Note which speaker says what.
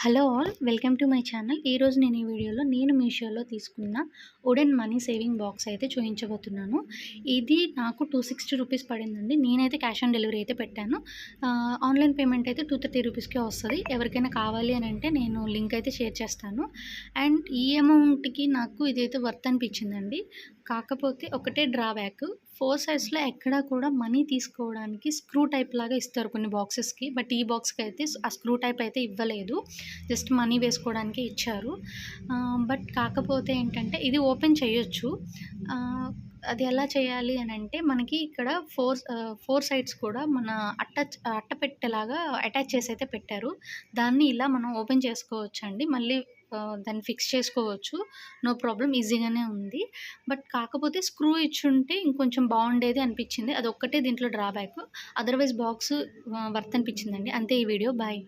Speaker 1: Hello all welcome to my channel. ఈరోజు నేను ఈ వీడియోలో మీషోలో తీసుకున్న వుడెన్ మనీ సేవింగ్ బాక్స్ అయితే చూపించబోతున్నాను. ఇది నాకు 260 రూపీస్ పడిందండి. నేనైతే క్యాష్ ఆన్ డెలివరీ అయితే పెట్టాను. ఆన్లైన్ పేమెంట్ అయితే 230 రూపీస్కే వస్తుంది. ఎవరికైనా కావాలి అని అంటే నేను లింక్ అయితే షేర్ చేస్తాను. అండ్ ఈ అమౌంట్కి నాకు ఇదైతే వర్త్ అనిపించిందండి. కాకపోతే ఒకటే డ్రాబ్యాక్, 4 సైజ్లో ఎక్కడా కూడా మనీ తీసుకోవడానికి స్క్రూ టైప్ లాగా ఇస్తారు కొన్ని బాక్సెస్కి. బట్ ఈ బాక్స్కి అయితే ఆ స్క్రూ టైప్ అయితే ఇవ్వలేదు, జస్ట్ మనీ వేసుకోవడానికే ఇచ్చారు. బట్ కాకపోతే ఏంటంటే ఇది ఓపెన్ చేయొచ్చు. అది ఎలా చేయాలి అని అంటే మనకి ఇక్కడ ఫోర్ సైడ్స్ కూడా మన అట్టపెట్టెలాగా అటాచ్ చేసి అయితే పెట్టారు. దాన్ని ఇలా మనం ఓపెన్ చేసుకోవచ్చండి. మళ్ళీ దాన్ని ఫిక్స్ చేసుకోవచ్చు. నో ప్రాబ్లమ్, ఈజీగానే ఉంది. బట్ కాకపోతే స్క్రూ ఇచ్చుంటే ఇంకొంచెం బాగుండేది అనిపించింది. అదొక్కటే దీంట్లో డ్రాబ్యాక్. అదర్వైజ్ బాక్స్ వర్త్ అనిపించిందండి. అంతే ఈ వీడియో. బాయ్.